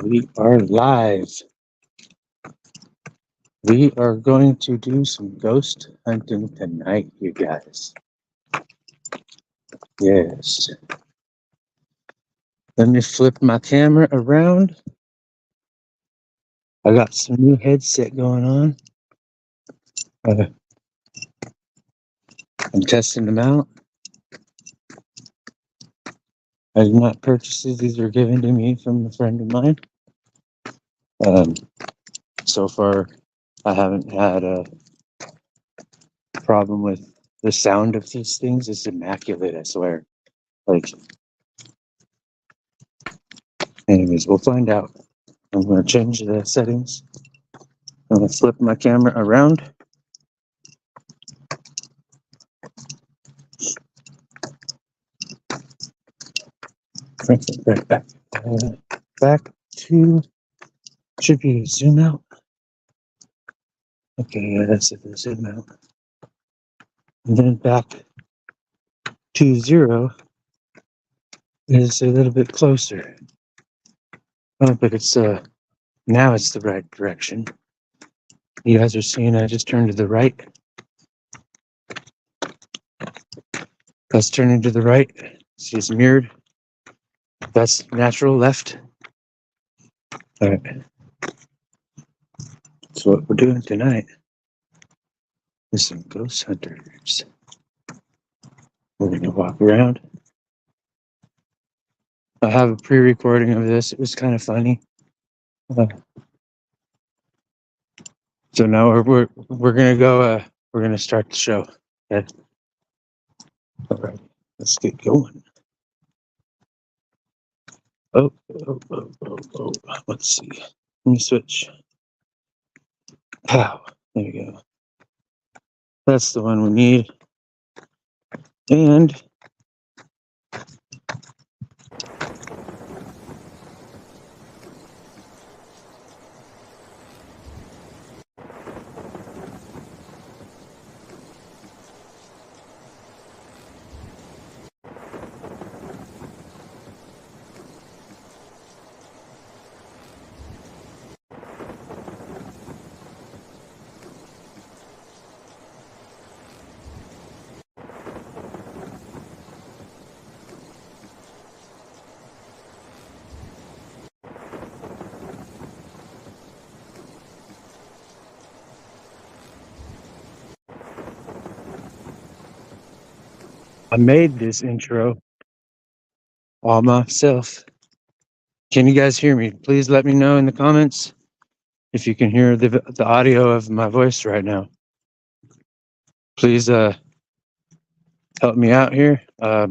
We are live. We are going to do some ghost hunting tonight, you guys. Yes. Let me flip my camera around. I got some new headset going on. I'm testing them out. I did not purchase these. These were given to me from a friend of mine. So far, I haven't had a problem with the sound of these things. It's immaculate, I swear. Anyways, we'll find out. I'm going to change the settings. I'm going to flip my camera around. Right back. Back to, should be zoom out. Okay, yeah, that's it, the zoom out. And then back to 0 is a little bit closer. Oh, but it's, now it's the right direction. You guys are seeing I just turned to the right. That's turning to the right. See, it's mirrored. That's natural left. All right. So what we're doing tonight is some ghost hunters. We're going to walk around. I have a pre-recording of this. It was kind of funny. So now we're going to go. We're going to start the show. Okay. All right. Let's get going. Oh. Let's see. Let me switch. Pow. There we go. That's the one we need. And I made this intro all myself. Can you guys hear me? Please let me know in the comments if you can hear the audio of my voice right now. Please help me out here. I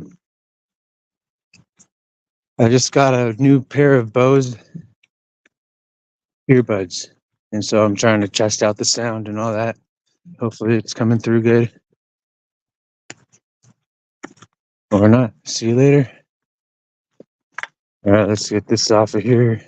just got a new pair of Bose earbuds, and so I'm trying to test out the sound and all that. Hopefully it's coming through good. Or not. See you later. All right, let's get this off of here.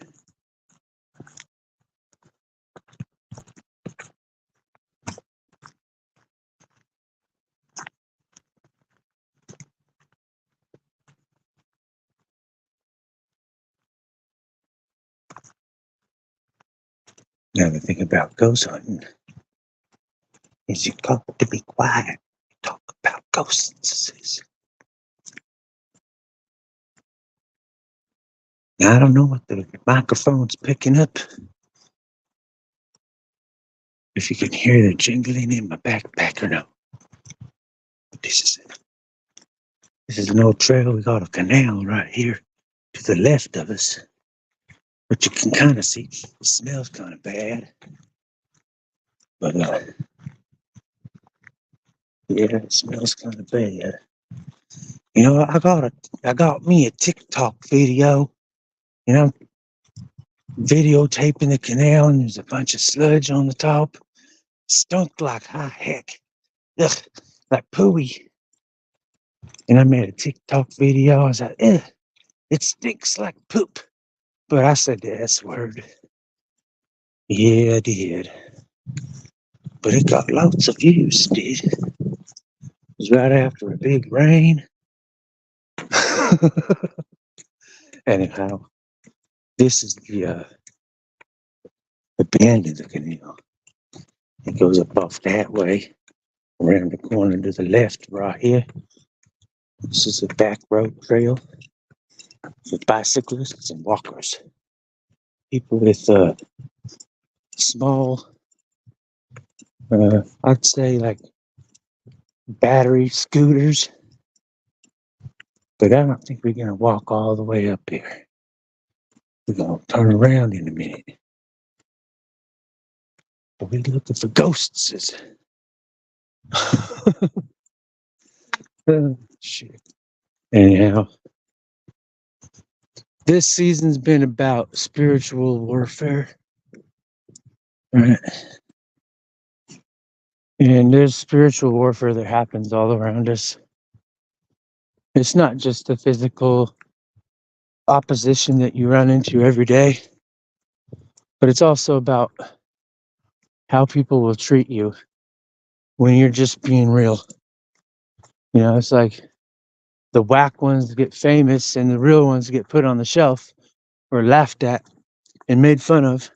Now the thing about ghost hunting is you got to be quiet. Talk about ghosts. Now, I don't know what the microphone's picking up. If you can hear the jingling in my backpack or no. But this is an old trail. We got a canal right here to the left of us. But you can kind of see it smells kind of bad. But yeah, it smells kind of bad. You know, I got me a TikTok video. You know, videotaping the canal, and there's a bunch of sludge on the top. Stunk like high heck. Ugh, like pooey. And I made a TikTok video. I was like, it stinks like poop. But I said the S word. Yeah, I did. But it got lots of views, did. It was right after a big rain. Anyhow, This is the bend of the canal. It goes up off that way, around the corner to the left, right here. This is a back road trail for bicyclists and walkers. People with small, I'd say like battery scooters. But I don't think we're going to walk all the way up here. We're going to turn around in a minute. But we're looking for ghosts. Shit. Anyhow, this season's been about spiritual warfare. Right? And there's spiritual warfare that happens all around us. It's not just the physical opposition that you run into every day, but it's also about how people will treat you when you're just being real. You know, it's like the whack ones get famous and the real ones get put on the shelf or laughed at and made fun of,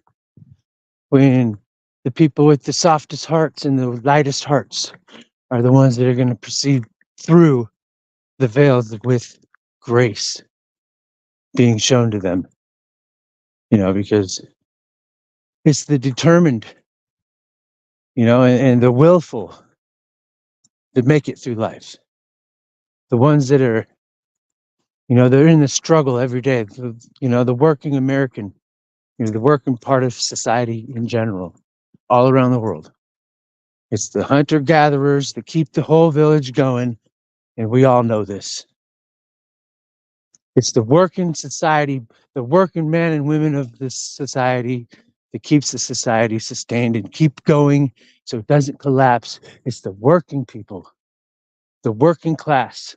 when the people with the softest hearts and the lightest hearts are the ones that are going to proceed through the veils with grace being shown to them. You know, because it's the determined, you know, and the willful that make it through life. The ones that are, you know, they're in the struggle every day. You know, the working American, you know, the working part of society in general, all around the world. It's the hunter-gatherers that keep the whole village going, and we all know this. It's the working society, the working men and women of this society that keeps the society sustained and keep going so it doesn't collapse. It's the working people, the working class,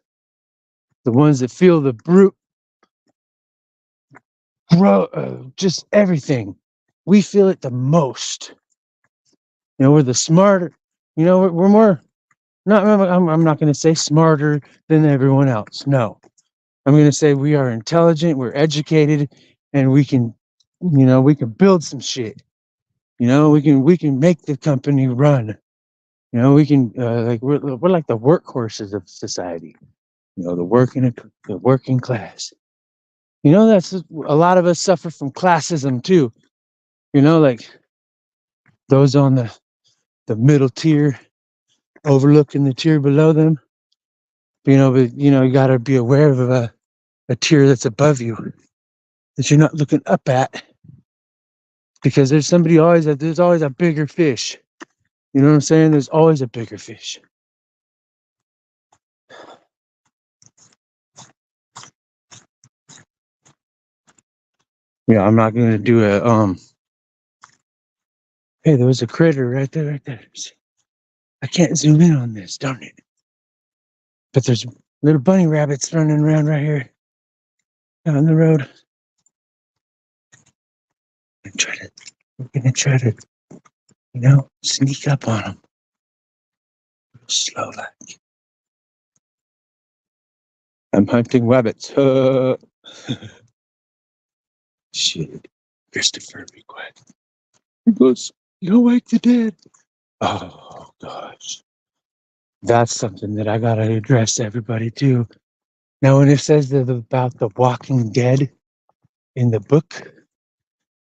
the ones that feel the brute, just everything. We feel it the most. You know, we're the smarter, you know, we're more, I'm not going to say smarter than everyone else. No, I'm going to say we are intelligent, we're educated, and we can, you know, we can build some shit. You know, we can make the company run. You know, we can like we're like the workhorses of society. You know, the working class. You know, that's a lot of us suffer from classism too. You know, like those on the middle tier overlooking the tier below them. You know, but you know, you got to be aware of a tier that's above you that you're not looking up at, because there's always a bigger fish. You know what I'm saying? There's always a bigger fish. Yeah, I'm not gonna do a Hey, there was a critter right there, right there. See, I can't zoom in on this, darn it. But there's little bunny rabbits running around right here down the road. We're gonna try to, you know, sneak up on them. Slow like. I'm hunting rabbits. Shit. Christopher, be quiet. He goes, you wake the dead. Oh gosh. That's something that I gotta address to everybody too. Now, when it says that about the Walking Dead in the book,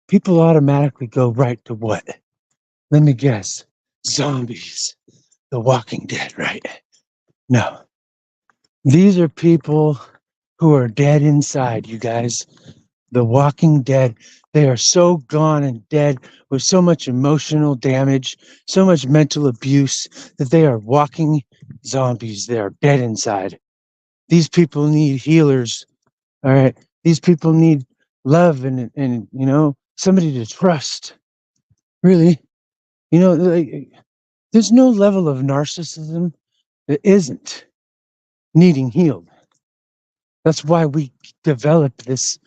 people automatically go right to what? Let me guess. Zombies. The Walking Dead, right? No. These are people who are dead inside, you guys. The Walking Dead. They are so gone and dead with so much emotional damage, so much mental abuse, that they are walking zombies. They are dead inside. These people need healers. All right. These people need love and you know, somebody to trust. Really. You know, like, there's no level of narcissism that isn't needing healed. That's why we develop this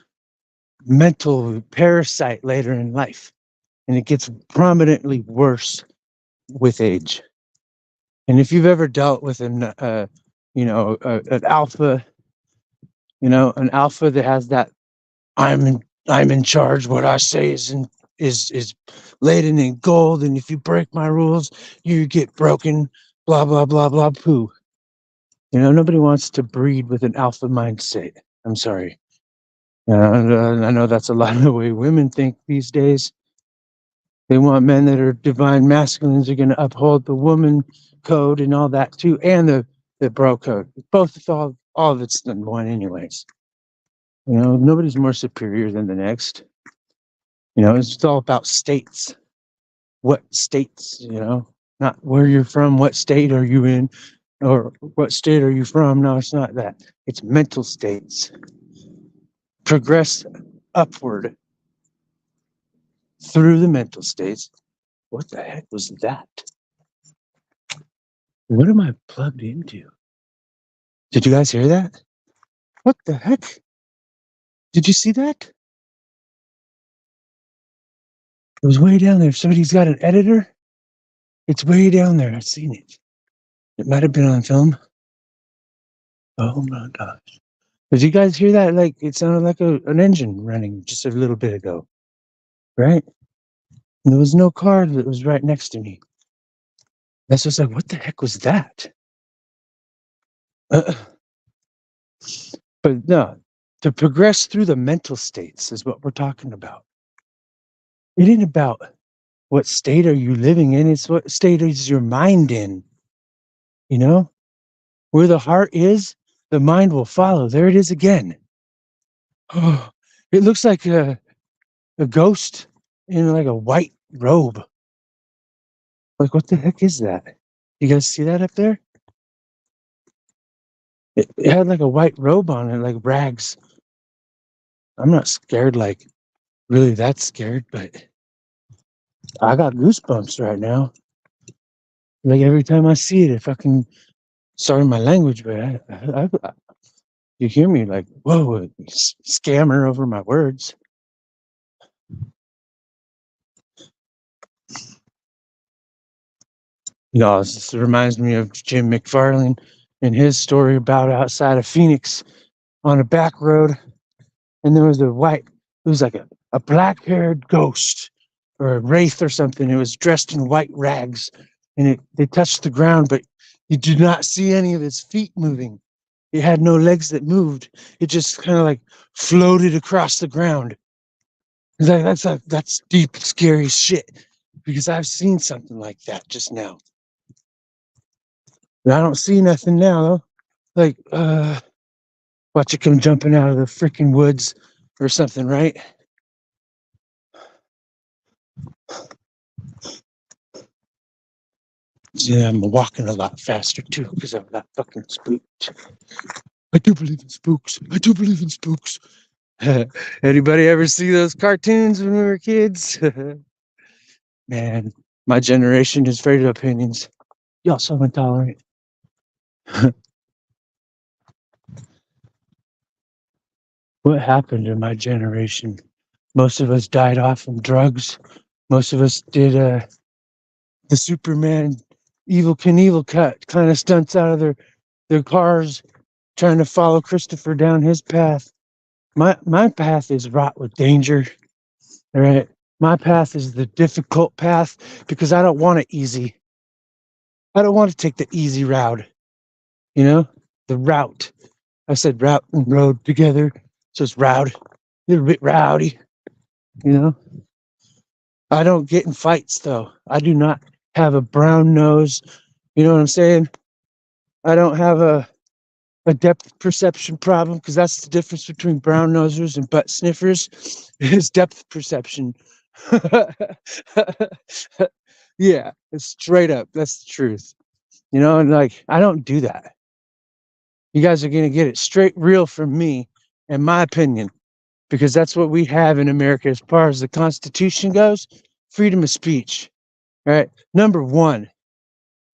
mental parasite later in life, and it gets prominently worse with age. And if you've ever dealt with an alpha, you know, an alpha that has that I'm in charge. What I say is laden in gold, and if you break my rules, you get broken. Blah blah blah blah poo. Nobody wants to breed with an alpha mindset. I'm sorry. I know that's a lot of the way women think these days. They want men that are divine masculines are going to uphold the woman code and all that too, and the bro code. Both, all of it's in one, anyways. Nobody's more superior than the next. It's all about states. What states? Not where you're from. What state are you in? Or what state are you from? No, it's not that. It's mental states. Progress upward through the mental states. What the heck was that? What am I plugged into? Did you guys hear that? What the heck? Did you see that? It was way down there. If somebody's got an editor, it's way down there. I've seen it. It might have been on film. Oh my gosh. Did you guys hear that? Like, it sounded like an engine running just a little bit ago, right? And there was no car that was right next to me. That's just like, what the heck was that? But no, to progress through the mental states is what we're talking about. It ain't about what state are you living in. It's what state is your mind in. Where the heart is, the mind will follow. There it is again. Oh, it looks like a ghost in like a white robe. Like, what the heck is that? You guys see that up there? It had like a white robe on it, like rags. I'm not scared, like really that scared, but I got goosebumps right now. Like every time I see it, if I can, sorry my language, but you hear me like, whoa, scammer over my words. This reminds me of Jim McFarlane and his story about outside of Phoenix on a back road. And there was it was like a black-haired ghost or a wraith or something. It was dressed in white rags, and they touched the ground, but you did not see any of its feet moving. It had no legs that moved. It just kind of like floated across the ground. It's like that's deep, scary shit, because I've seen something like that just now. But I don't see nothing now though. Like, watch it come jumping out of the freaking woods or something, right? Yeah, I'm walking a lot faster too because I'm not fucking spooked. I do believe in spooks. I do believe in spooks. Anybody ever see those cartoons when we were kids? Man, my generation is afraid of opinions. Y'all so intolerant. What happened to my generation? Most of us died off from drugs. Most of us did the Superman Evil Knievel cut kind of stunts out of their cars, trying to follow Christopher down his path. My path is wrought with danger. All right. My path is the difficult path because I don't want it easy. I don't want to take the easy route. The route. I said route and road together. So it's route. A little bit rowdy. I don't get in fights though. I do not have a brown nose. You know what I'm saying? I don't have a depth perception problem, because that's the difference between brown nosers and butt sniffers is depth perception. Yeah, it's straight up. That's the truth. And like, I don't do that. You guys are going to get it straight real from me, in my opinion, because that's what we have in America as far as the Constitution goes. Freedom of speech. All right. Number one,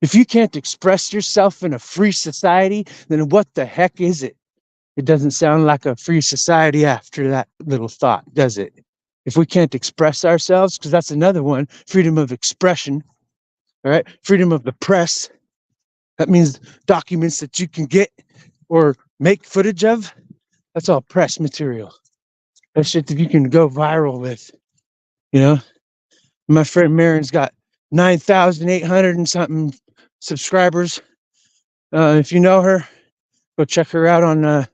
if you can't express yourself in a free society, then what the heck is it? It doesn't sound like a free society after that little thought, does it? If we can't express ourselves, because that's another one, freedom of expression, all right? Freedom of the press. That means documents that you can get or make footage of. That's all press material, That shit that you can go viral with, you know. My friend Marin's got 9,800 and something subscribers. If you know her, go check her out on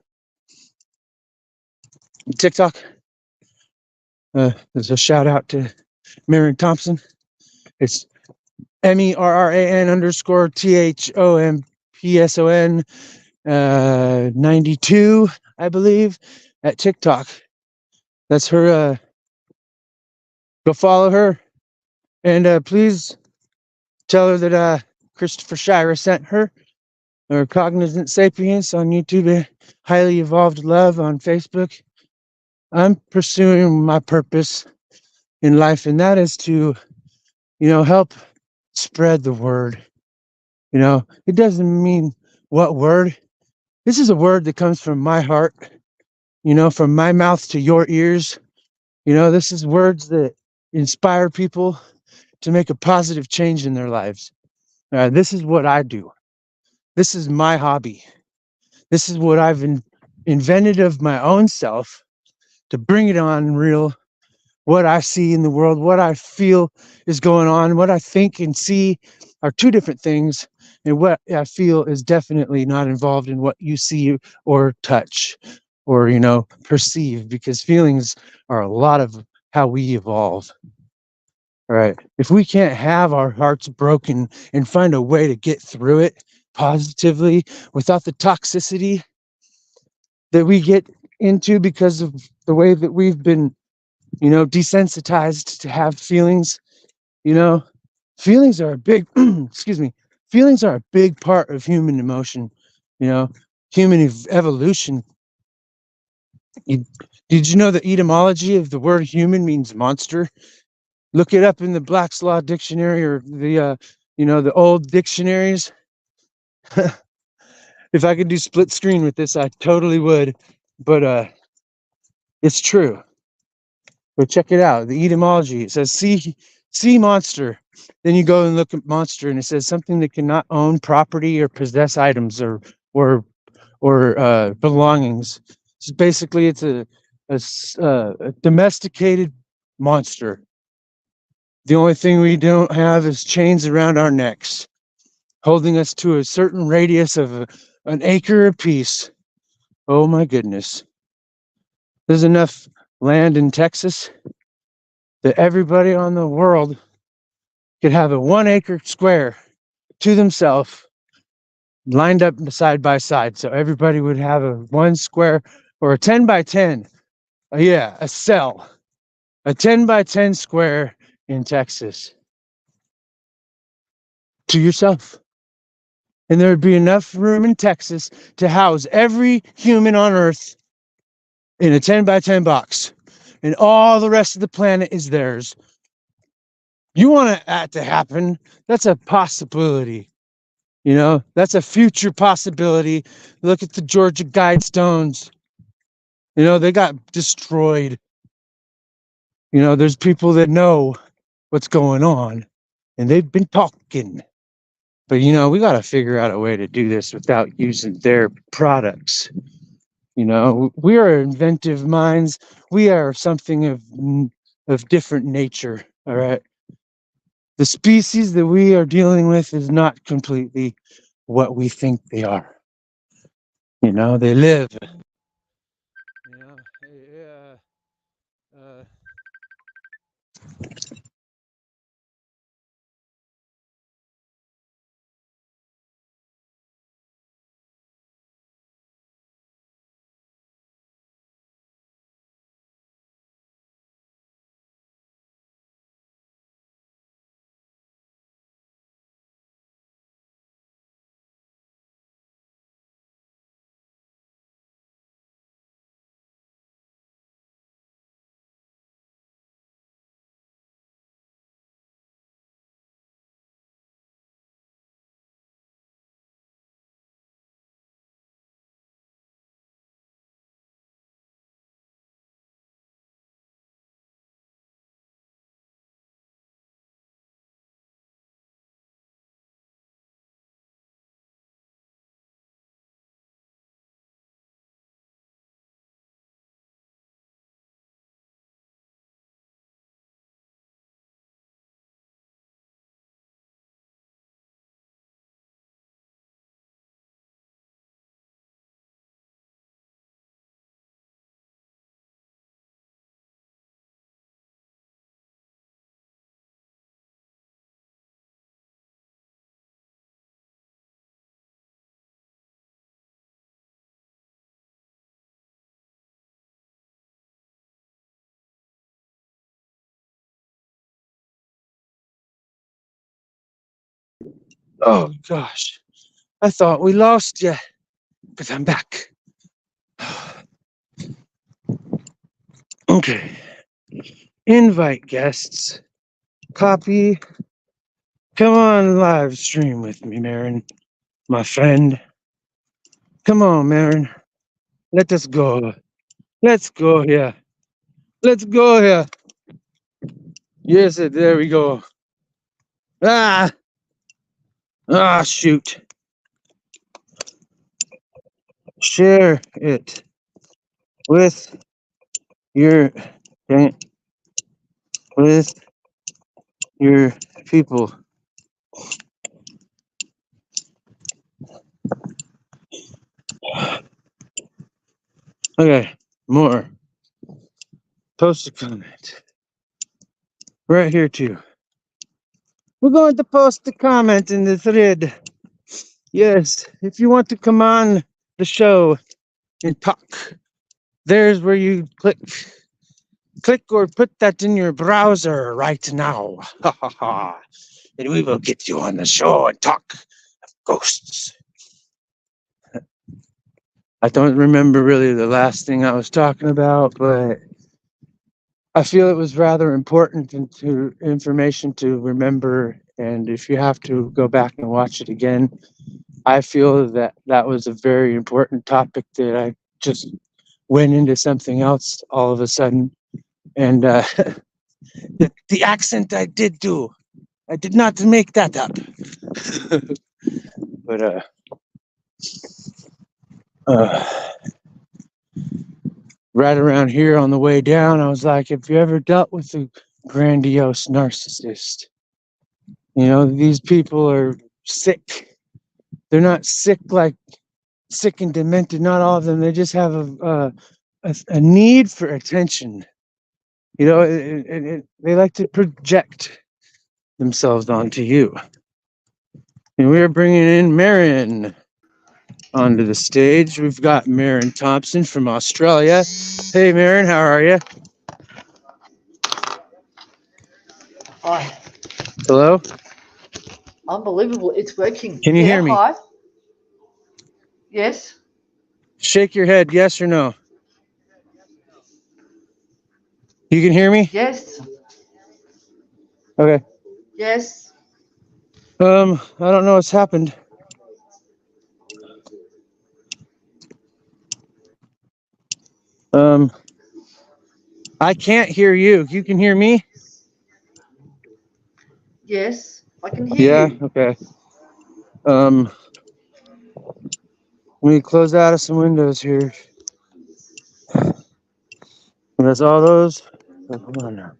TikTok. There's a shout out to Marin Thompson. It's MERRAN_THOMPSON 92, I believe, at TikTok. That's her. Go follow her, and please tell her that Christopher Shira sent her, or Cognizant Sapiens on YouTube, Highly Evolved Love on Facebook. I'm pursuing my purpose in life, and that is to, help spread the word. It doesn't mean what word. This is a word that comes from my heart, from my mouth to your ears. This is words that inspire people to make a positive change in their lives. This is what I do. This is my hobby. This is what I've invented of my own self to bring it on real. What I see in the world, what I feel is going on, what I think and see are two different things. And what I feel is definitely not involved in what you see or touch or, perceive, because feelings are a lot of how we evolve. All right. If we can't have our hearts broken and find a way to get through it positively without the toxicity that we get into because of the way that we've been desensitized to have feelings. Feelings are a big excuse me, feelings are a big part of human emotion, you know human evolution. Did you know the etymology of the word human means monster? Look it up in the Black's Law Dictionary, or the old dictionaries. If I could do split screen with this, I totally would, but it's true. But check it out. The etymology, it says sea monster. Then you go and look at monster, and it says something that cannot own property or possess items or belongings. So basically, it's a domesticated monster. The only thing we don't have is chains around our necks, holding us to a certain radius of an acre apiece. Oh my goodness. There's enough land in Texas that everybody on the world could have a 1 acre square to themselves, lined up side by side. So everybody would have a 1 square, or a 10 by 10. Yeah, a cell, a 10 by 10 square in Texas to yourself. And there would be enough room in Texas to house every human on earth in a 10 by 10 box. And all the rest of the planet is theirs. You want that to happen? That's a possibility. That's a future possibility. Look at the Georgia Guidestones. They got destroyed. There's people that know what's going on, and they've been talking. But, we got to figure out a way to do this without using their products. We are inventive minds. We are something of different nature. All right. The species that we are dealing with is not completely what we think they are. They live. Yeah. Oh gosh, I thought we lost you, but I'm back. Okay, invite guests. Copy. Come on live stream with me, Marin, my friend. Come on, Marin. Let us go. Let's go here. Let's go here. Yes, there we go. Ah, shoot. Share it with your with your people. Okay, more. Post a comment. Right here too. We're going to post a comment in the thread. Yes, if you want to come on the show and talk, there's where you click or put that in your browser right now. Ha ha ha. And we will get you on the show and talk ghosts. I don't remember really the last thing I was talking about, but I feel it was rather important information to remember. And if you have to go back and watch it again, I feel that that was a very important topic that I just went into something else all of a sudden. And the accent I did do, I did not make that up. But right around here on the way down, I was like, if you ever dealt with a grandiose narcissist, you know, these people are sick. They're not sick like sick and demented, not all of them. They just have a need for attention. You know, they like to project themselves onto you. And we're bringing in Marin onto the stage. We've got Marin Thompson from Australia. Hey, Marin, how are you? Hi. Hello? Unbelievable. It's working. Can you hear me? Hi. Yes. Shake your head, yes or no. You can hear me? Yes. Okay. Yes. I don't know what's happened. I can't hear you. You can hear me? Yes. I can hear you. Okay. Let me close out of some windows here. And that's all those. Oh, come on now.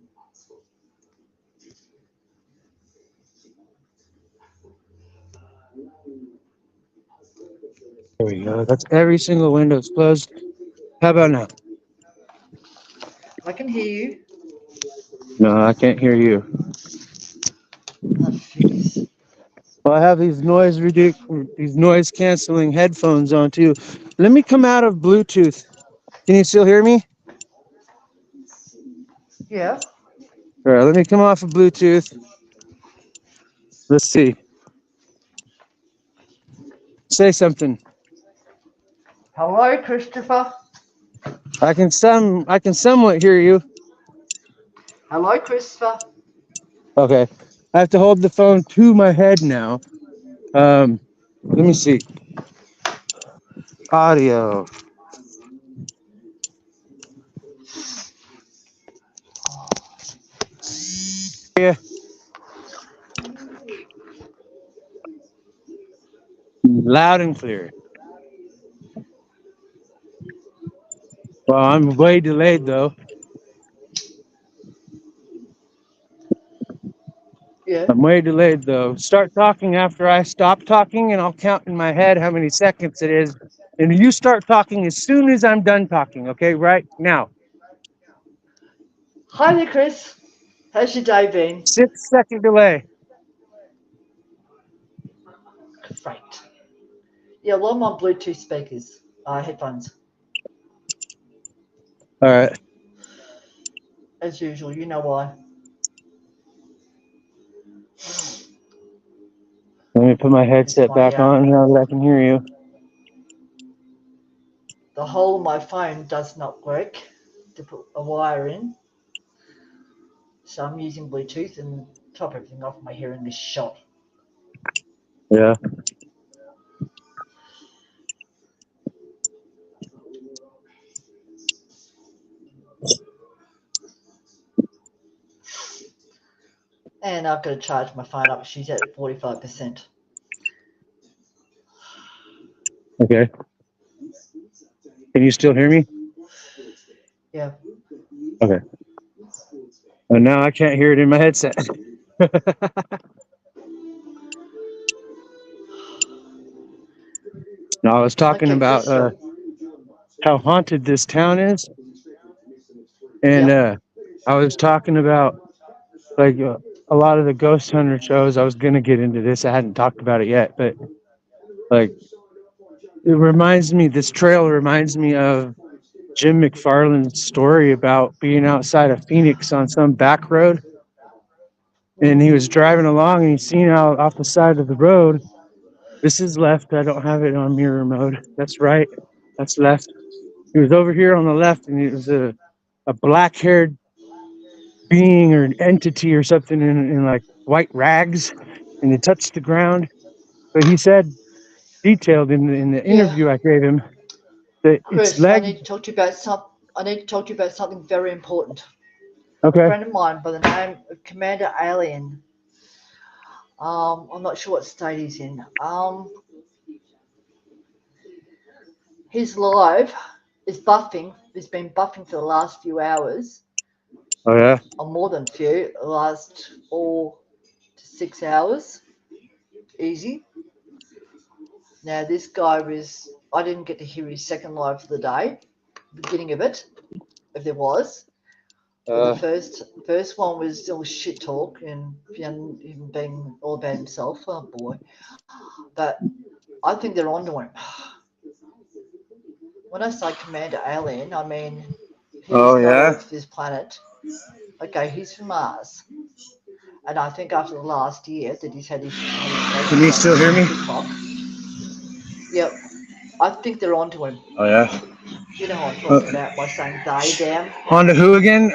There we go. That's every single window's closed. How about now? I can hear you. No, I can't hear you. Oh, jeez. Well, I have these noise canceling headphones on too. Let me come out of Bluetooth. Can you still hear me? Yeah. All right, let me come off of Bluetooth. Let's see. Say something. Hello, Christopher. I can somewhat hear you. Hello, Christopher. Okay. I have to hold the phone to my head now. Let me see. Audio. Yeah. Loud and clear. Well, I'm way delayed though. Yeah. I'm way delayed though. Start talking after I stop talking, and I'll count in my head how many seconds it is. And you start talking as soon as I'm done talking, okay? Right now. Hi there, Chris. How's your day been? 6-second delay. Great. Yeah, well, I'm on Bluetooth speakers, headphones, All right. as usual. You know why. Let me put my headset back on now that I can hear you. The hole in my phone does not work to put a wire in. So I'm using Bluetooth and top everything off. My hearing is shot. Yeah. And I've got to charge my phone up. She's at 45%. Okay. Can you still hear me? Yeah. Okay. Oh, now I can't hear it in my headset. No, I was talking Okay, about just how haunted this town is. And I was talking about like a lot of the ghost hunter shows. I was going to get into this. I hadn't talked about it yet, but like this trail reminds me of Jim McFarland's story about being outside of Phoenix on some back road. And he was driving along and he seen out off the side of the road. This is left. I don't have it on mirror mode. That's right. That's left. He was over here on the left, and it was a black-haired being or an entity or something in like white rags, and it touched the ground. But he said, detailed in the interview I gave him, that Chris, its leg. I need to talk to you about something very important. Okay. A friend of mine by the name of Commander Alien. I'm not sure what state he's in. He's live. Is buffing. He's been buffing for the last few hours. Oh yeah. Or more than few. The last 4 to 6 hours. Easy. Now this guy was. I didn't get to hear his second live for the day. Beginning of it, if there was. The first one was still shit talk and him being all about himself. Oh boy! But I think they're onto him. When I say Commander Alien, I mean he's not of this planet. Okay, he's from Mars, and I think after the last year that he's had his. Can you still hear me? Yep, I think they're onto him. Oh yeah. You know what I'm talking about by saying they, damn. On to who again?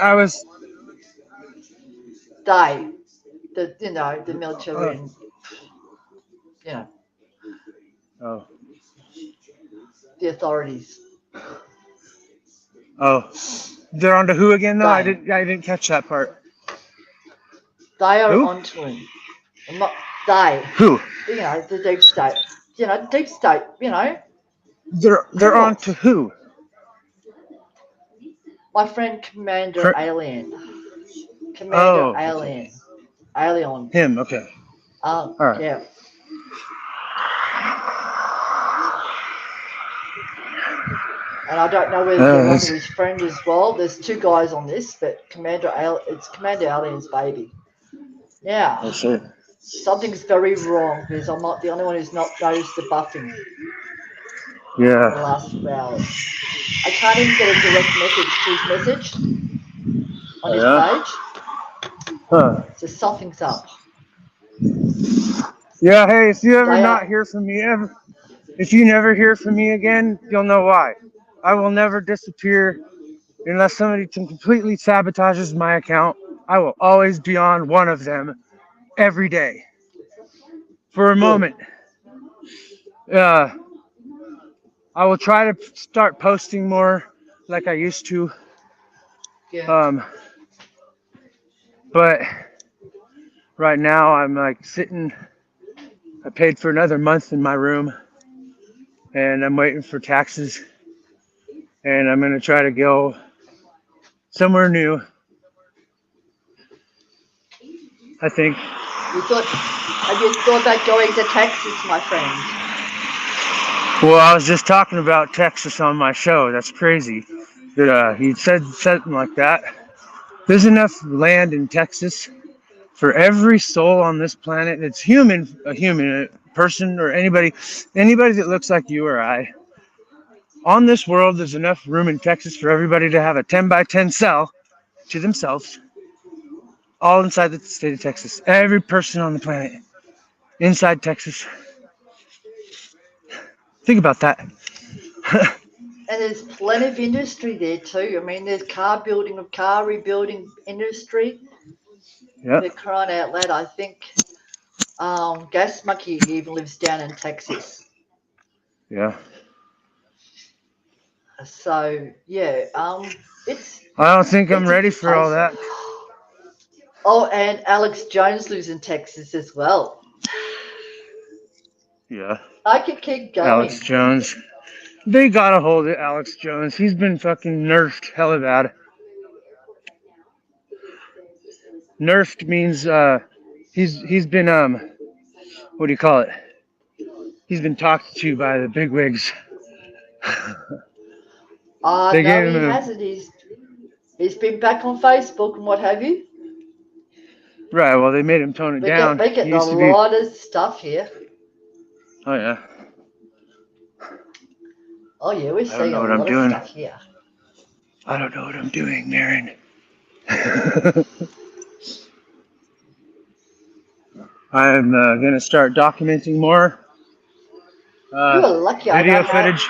They, the military and, Oh. The authorities. Oh. They're on to who again though? I didn't catch that part. They are onto him. I'm not they. Who? The deep state. Deep state, They're on to who? My friend Commander Alien. Commander Alien. Okay. Alien. Him, okay. All right. Yeah. And I don't know whether they're under his friend as well. There's 2 guys on this, but it's Commander Alien's baby. Yeah. That's it. Something's very wrong because I'm not the only one who's not noticed the buffing. Yeah. In the last few hours. I can't even get a direct message to his message on his page. Huh. So something's up. Yeah, hey, if you never hear from me again, you'll know why. I will never disappear unless somebody completely sabotages my account. I will always be on one of them every day. For a moment. I will try to start posting more like I used to. Yeah. But right now I'm like sitting. I paid for another month in my room, and I'm waiting for taxes. And I'm gonna try to go somewhere new. I think. Have you thought about going to Texas, my friend? Well, I was just talking about Texas on my show. That's crazy. That he said something like that. There's enough land in Texas for every soul on this planet that's a person, or anybody that looks like you or I. On this world, there's enough room in Texas for everybody to have a 10 by 10 cell to themselves, all inside the state of Texas. Every person on the planet. inside Texas. Think about that. And there's plenty of industry there too. I mean, there's car building, car rebuilding industry. Yeah. They're crying out loud. I think Gas Monkey even lives down in Texas. Yeah. So yeah, it's. I don't think I'm It's a ready good for all place. that. Oh, and Alex Jones lives in Texas as well. Yeah. I could keep going. Alex Jones. They gotta hold it, Alex Jones. He's been fucking nerfed hella bad. Nerfed means he's been what do you call it? He's been talked to by the bigwigs. They No, gave he him hasn't. He's been back on Facebook and what have you. right. Well, they made him tone it down. We're getting He a used to be. lot of stuff here. Oh yeah. Oh yeah, we're I don't seeing know a what I'm lot doing. of stuff here. I don't know what I'm doing, Marin. I'm gonna start documenting more You are lucky. video footage.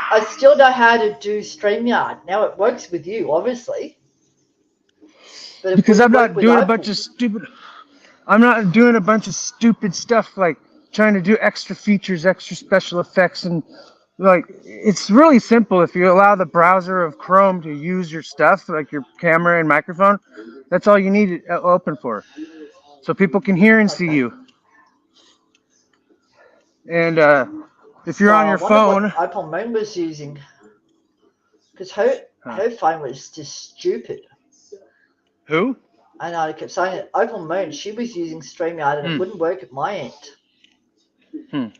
I still know how to do StreamYard. Now it works with you, obviously. But it Because I'm wouldn't work not with doing a Opal. bunch of stupid. I'm not doing a bunch of stupid stuff like trying to do extra features, extra special effects, and like it's really simple if you allow the browser of Chrome to use your stuff, like your camera and microphone. That's all you need it open for, so people can hear and see Okay. you. And if you're So on your I wonder phone, what Opal Moon was using. Because her phone was just stupid. who? I know, I kept saying it. Opal Moon, she was using StreamYard and it wouldn't work at my end.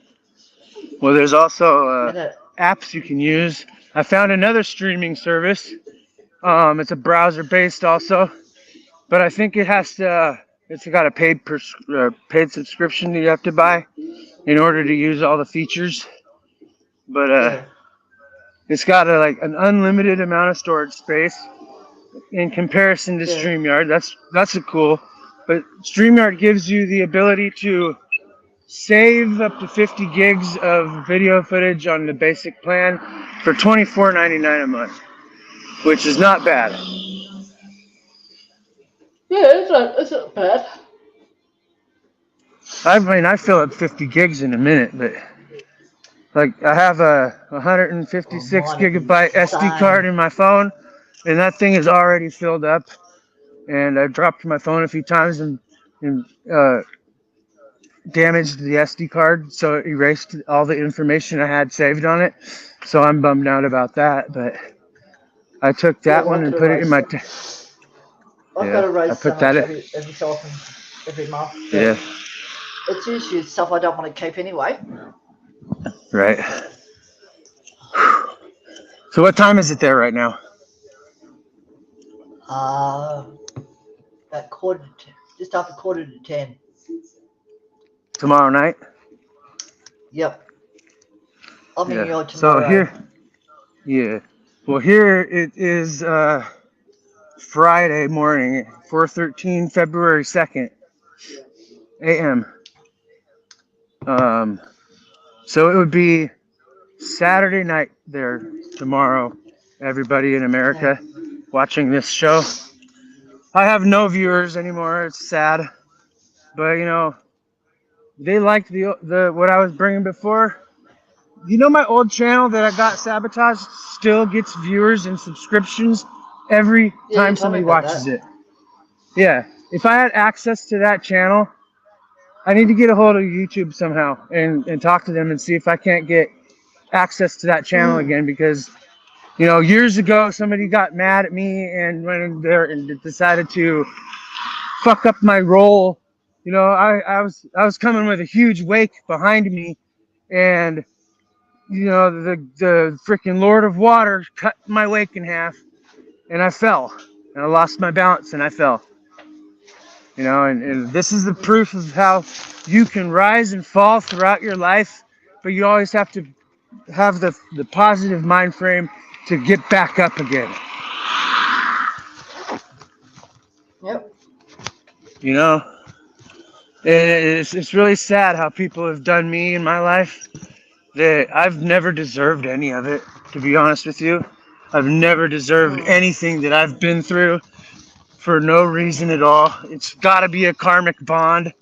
Well, there's also And apps you can use. I found another streaming service. It's a browser based also, but I think it has to. It's got a paid subscription that you have to buy in order to use all the features. But yeah. it's got an unlimited amount of storage space in comparison to Yeah. StreamYard. That's a cool. But StreamYard gives you the ability to save up to 50 gigs of video footage on the basic plan for $24.99 a month, which is not bad. Yeah, it's not bad. I mean, I fill up 50 gigs in a minute, but like I have a 156 gigabyte SD card in my phone, and that thing is already filled up. And I dropped my phone a few times and damaged the SD card, so it erased all the information I had saved on it. So I'm bummed out about that, but I took that one and put it in my. I've got to raise I so put much that every so often, every month. Yeah. It's usually stuff I don't want to keep anyway. Right. So what time is it there right now? About just after 9:45. Tomorrow night? Yep. I'm in your tomorrow. So here, well, here it is Friday morning, 4:13, February 2nd, a.m. So it would be Saturday night there tomorrow, everybody in America watching this show. I have no viewers anymore. It's sad, but they liked the what I was bringing before. My old channel that I got sabotaged still gets viewers and subscriptions every time somebody watches it. Yeah, if I had access to that channel, I need to get a hold of YouTube somehow and talk to them and see if I can't get access to that channel again, because years ago somebody got mad at me and went in there and decided to fuck up my role. I was coming with a huge wake behind me, and the freaking Lord of Water cut my wake in half, and I fell, and I lost my balance, and I fell. And this is the proof of how you can rise and fall throughout your life, but you always have to have the positive mind frame to get back up again. Yep. It's really sad how people have done me in my life that I've never deserved any of it, to be honest with you. I've never deserved Mm. anything that I've been through for no reason at all. It's got to be a karmic bond,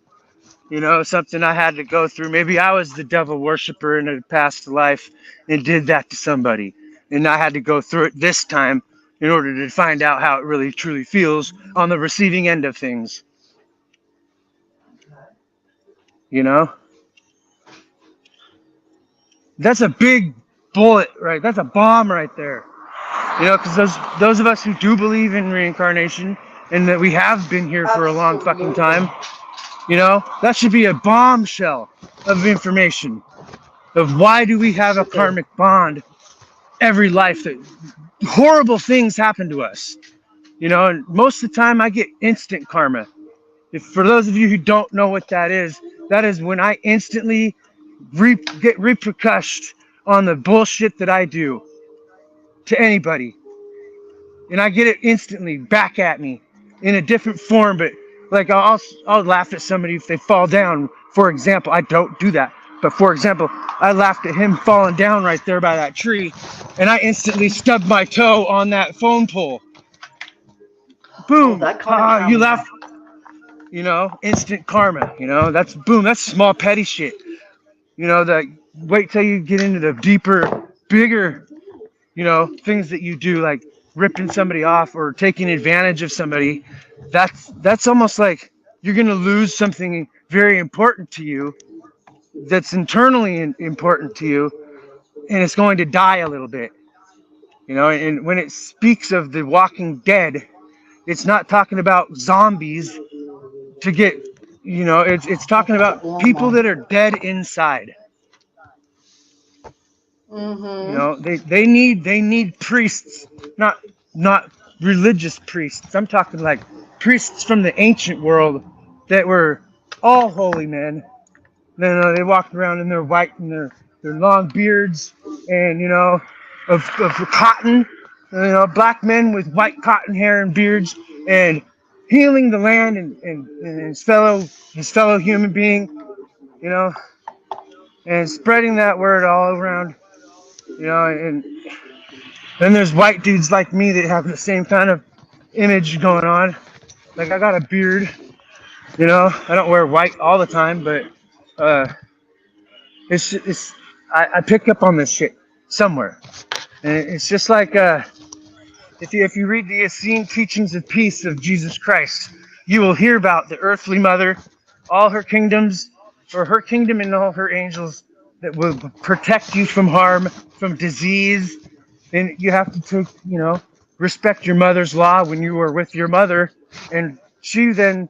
something I had to go through. Maybe I was the devil worshiper in a past life and did that to somebody. And I had to go through it this time in order to find out how it really truly feels on the receiving end of things. You know? That's a big bullet, right? That's a bomb right there. Because those of us who do believe in reincarnation and that we have been here for a long fucking time, that should be a bombshell of information of why do we have a karmic bond every life that horrible things happen to us. And most of the time I get instant karma. For those of you who don't know what that is when I instantly get repercussed on the bullshit that I do to anybody. And I get it instantly back at me in a different form, but like I'll laugh at somebody if they fall down. For example, I don't do that. But for example, I laughed at him falling down right there by that tree, and I instantly stubbed my toe on that phone pole. Boom! That kind of You laugh. Instant karma. That's boom. That's small petty shit. Wait till you get into the deeper, bigger, things that you do, like ripping somebody off or taking advantage of somebody. That's almost like you're gonna lose something very important to you, that's internally important to you, and it's going to die a little bit. And when it speaks of the Walking Dead, it's not talking about zombies to get, it's talking about people that are dead inside. Mm-hmm. They need priests, not religious priests. I'm talking like priests from the ancient world that were all holy men. They walked around in their white and their long beards and of cotton. Black men with white cotton hair and beards and healing the land and his fellow human being, and spreading that word all around. And then there's white dudes like me that have the same kind of image going on. Like I got a beard, I don't wear white all the time, but I pick up on this shit somewhere. And it's just like if you read the Essene Teachings of Peace of Jesus Christ, you will hear about the earthly mother, all her kingdoms, or her kingdom and all her angels that will protect you from harm, from disease. And you have to respect your mother's law when you are with your mother. And she then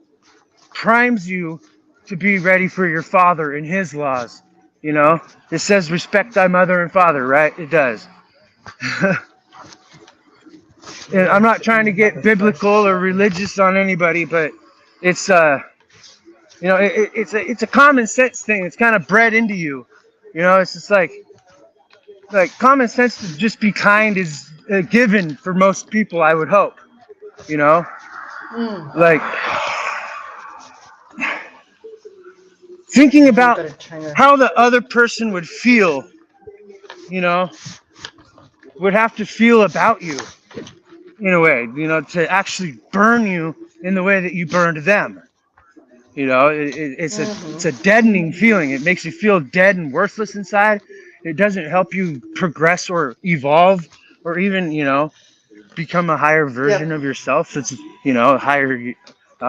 primes you to be ready for your father and his laws. It says respect thy mother and father, right? It does. And I'm not trying to get biblical or religious on anybody, but it's it's a common sense thing. It's kind of bred into you. It's just like common sense to just be kind is a given for most people, I would hope. Like thinking about how the other person would feel, would have to feel about you in a way, to actually burn you in the way that you burned them. It's a deadening feeling. It makes you feel dead and worthless inside. It doesn't help you progress or evolve or even, become a higher version of yourself. It's, a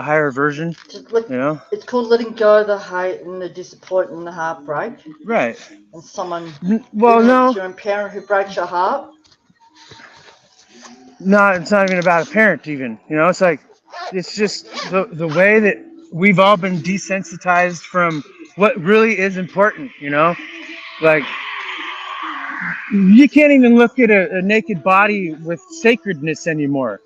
higher version, It's called letting go of the hate and the disappointment and the heartbreak. Right. And someone, no. your own parent who breaks your heart. No, it's not even about a parent even. It's like, it's just the way that we've all been desensitized from what really is important, Like, you can't even look at a naked body with sacredness anymore,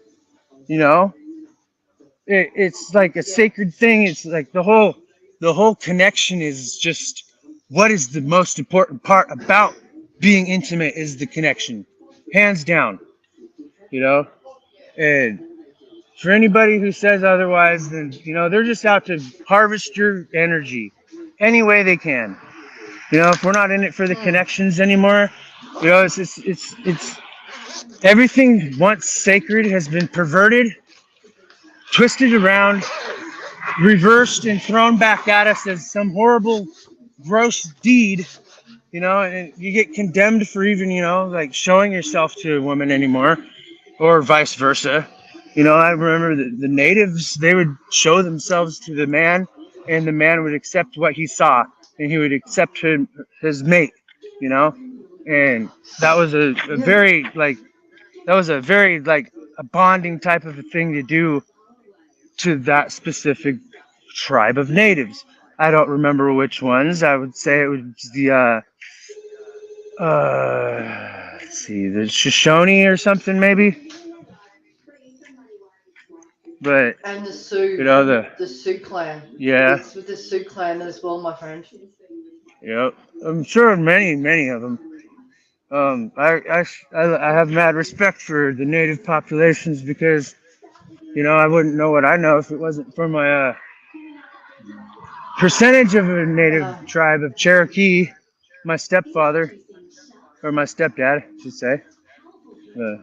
It's like a sacred thing. It's like the whole connection is just what is the most important part about being intimate is the connection, hands down, And for anybody who says otherwise, then they're just out to harvest your energy any way they can. If we're not in it for the Mm. connections anymore, it's everything once sacred has been perverted, twisted around, reversed, and thrown back at us as some horrible, gross deed. And you get condemned for even, like showing yourself to a woman anymore, or vice versa. I remember the natives, they would show themselves to the man, and the man would accept what he saw, and he would accept his mate, and that was a Yeah. very, like, a bonding type of a thing to do to that specific tribe of natives. I don't remember which ones. I would say it was the let's see, the Shoshone or something maybe. But And the Sioux, the Sioux clan. Yeah, It's with the Sioux clan as well, my friend. yep. I'm sure many of them. I have mad respect for the native populations because I wouldn't know what I know if it wasn't for my percentage of a native tribe of Cherokee. My stepfather, or my stepdad, I should say. Uh,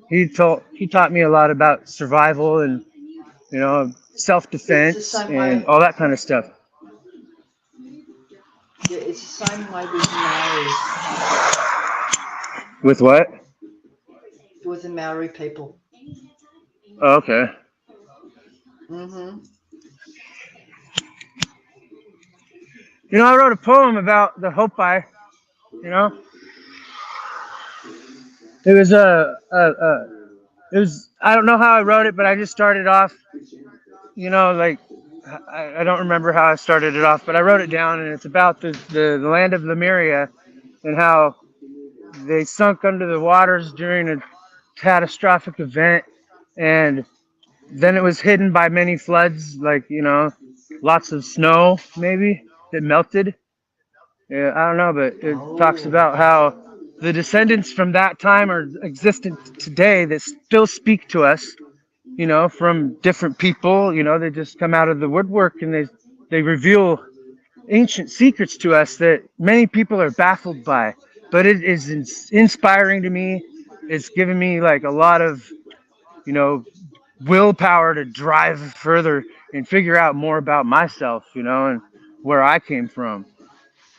he taught me a lot about survival and self-defense and all that kind of stuff. Yeah, it's the same way with Maori. With what? With the Maori people. Oh, okay. Mm-hmm. I wrote a poem about the Hopi. It was it was, I don't know how I wrote it, but I just started off. Like I don't remember how I started it off, but I wrote it down, and it's about the land of Lemuria and how they sunk under the waters during a catastrophic event, and then it was hidden by many floods, like lots of snow maybe that melted. Yeah, I don't know, but it talks about how the descendants from that time are existent today that still speak to us, from different people. They just come out of the woodwork, and they reveal ancient secrets to us that many people are baffled by. But it is inspiring to me. It's given me like a lot of, willpower to drive further and figure out more about myself, and where I came from.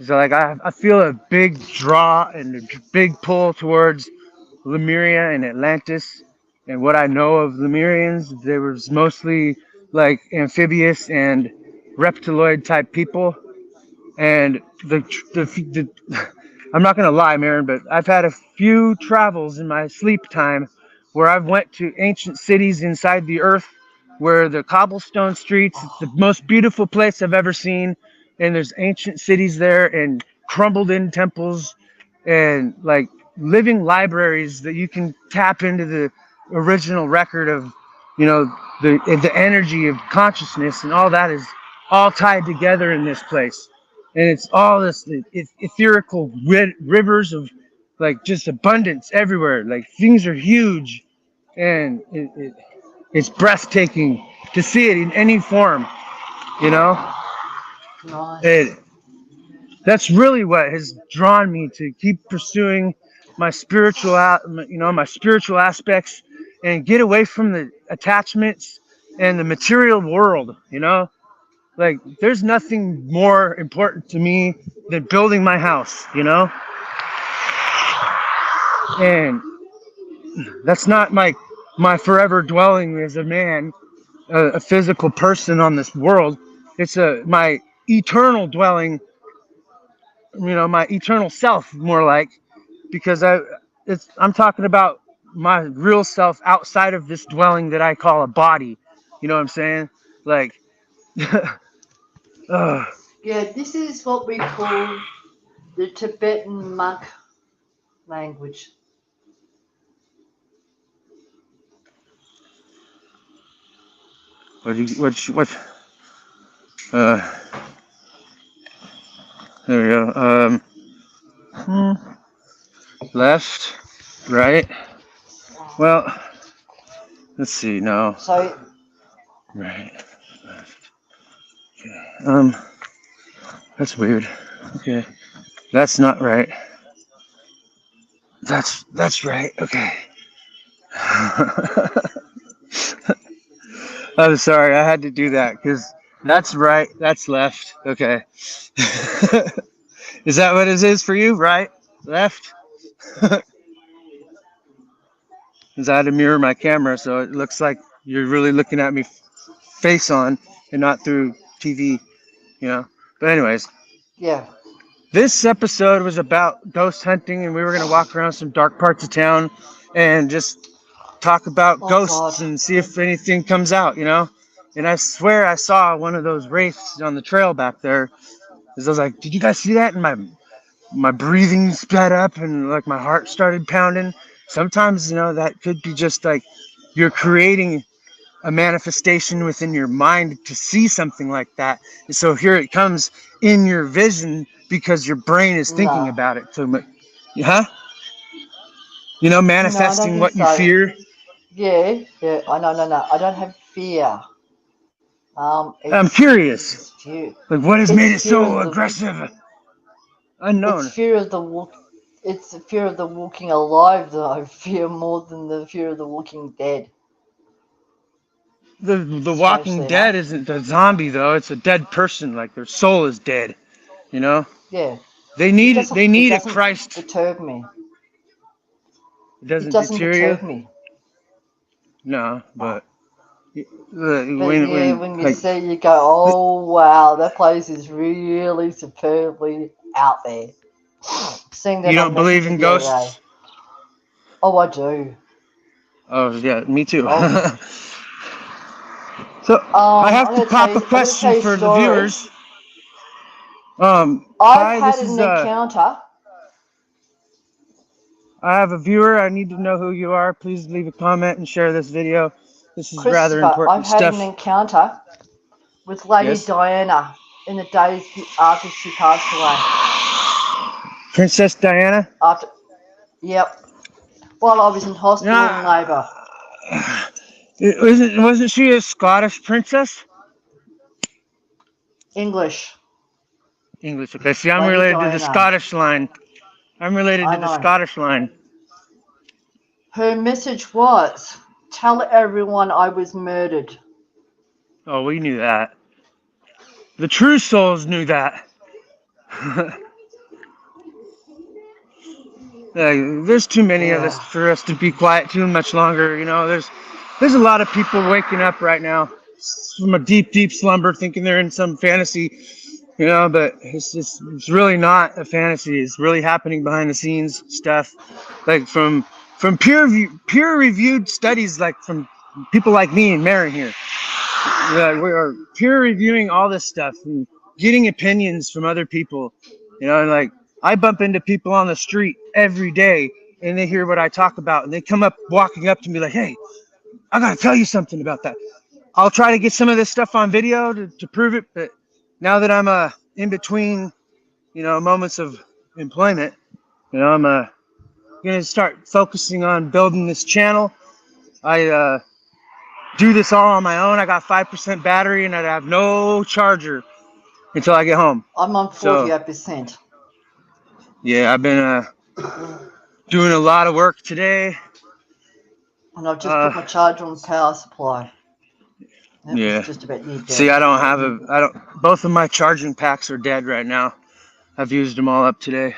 So like I feel a big draw and a big pull towards Lemuria and Atlantis. And what I know of Lemurians, they were mostly like amphibious and reptiloid type people. And the I'm not gonna lie, Marin, but I've had a few travels in my sleep time where I've went to ancient cities inside the earth, where the cobblestone streets, it's the most beautiful place I've ever seen, and there's ancient cities there and crumbled in temples and like living libraries that you can tap into the original record of, the energy of consciousness, and all that is all tied together in this place. And it's all this etherical rivers of like just abundance everywhere. Like things are huge, and it's breathtaking to see it in any form. Nice. That's really what has drawn me to keep pursuing my spiritual, my spiritual aspects, and get away from the attachments and the material world. Like there's nothing more important to me than building my house. And that's not my forever dwelling as a man, a physical person on this world. It's my eternal dwelling, my eternal self, more like, because I'm talking about my real self outside of this dwelling that I call a body. You know what I'm saying? Like, Yeah, this is what we call the Tibetan monk language. what? There we go. Left, right. Well, Let's see. No. So Right. Okay. That's weird. Okay. That's not right. That's right. Okay. I'm sorry. I had to do that because that's right. That's left. Okay. Is that what it is for you? Right? Left? Because I had to mirror my camera so it looks like you're really looking at me face on and not through TV, you know? But, anyways, yeah. this episode was about ghost hunting, and we were going to walk around some dark parts of town and just talk about ghosts God. and see if anything comes out, you know? And I swear I saw one of those wraiths on the trail back there. Because I was like, did you guys see that? And my breathing sped up and like my heart started pounding. Sometimes, you know, that could be just like you're creating a manifestation within your mind to see something like that. And so here it comes in your vision because your brain is thinking No. about it. So, huh? You know, No, I don't manifesting think what you so. fear. Yeah. No. I don't have fear. I'm It's curious. fear. Like, what has It's made it fear so of the. aggressive? It's Unknown. fear of the walk. It's the fear of the walking alive that I fear more than the fear of the walking dead. The Walking Strangely Dead enough. isn't a zombie though; it's a dead person. Like their soul is dead. You know, Yeah. they It need doesn't. they It need a doesn't Christ. deter me. It It doesn't doesn't deter you. deter me. No, No. but But yeah, when when you like see, you go, oh wow, that place is really superbly out there. Seeing you that on don't believe Messenger in the other day. ghosts. Oh, I do. Oh yeah, me too. Oh, So I have I'm to gonna tell pop a you. I'm gonna tell question you a for the story. viewers. I've Hi, had this is an encounter. I have a viewer. I need to know who you are. Please leave a comment and share this video. This is rather Christopher, I've important had an stuff. encounter with Lady Yes. Diana in the days after she passed away. Princess Diana? Yep. While I was in hospital in labour. Wasn't she a Scottish princess? English. English. Okay, see, I'm Lady related to the Diana. Scottish line. I'm related I to the know. Scottish line. Her message was, tell everyone I was murdered. Oh, we knew that. The true souls knew that. There's too many of us Yeah. for us to be quiet too much longer. You know, there's a lot of people waking up right now from a deep, deep slumber, thinking they're in some fantasy. You know, but it's really not a fantasy. It's really happening behind the scenes stuff, like from peer reviewed studies, like from people like me and Mary here. We are peer reviewing all this stuff and getting opinions from other people. You know, and like I bump into people on the street every day, and they hear what I talk about, and they come up walking up to me like, "Hey, I gotta tell you something about that." I'll try to get some of this stuff on video to prove it, but now that I'm in between, you know, moments of employment, you know, I'm gonna start focusing on building this channel. I do this all on my own. I got 5% battery and I have no charger until I get home. I'm on So 48%. yeah, I've been doing a lot of work today. And I've just put my charger on the power supply. It Yeah. was just about near dead. See, I don't, both of my charging packs are dead right now. I've used them all up today.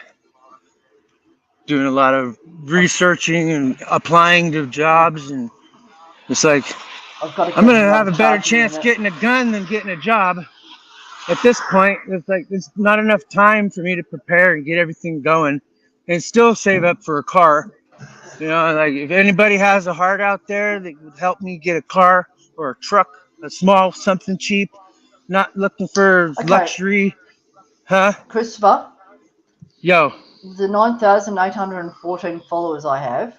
Doing a lot of researching and applying to jobs, and it's like I've got to I'm get gonna have another a better charger chance unit. getting a gun than getting a job. At this point, it's like it's not enough time for me to prepare and get everything going, and still save up for a car. You know, like if anybody has a heart out there that would help me get a car or a truck, a small something cheap, not looking for Okay. luxury, huh? Christopher, Yo, the 9,814 followers I have,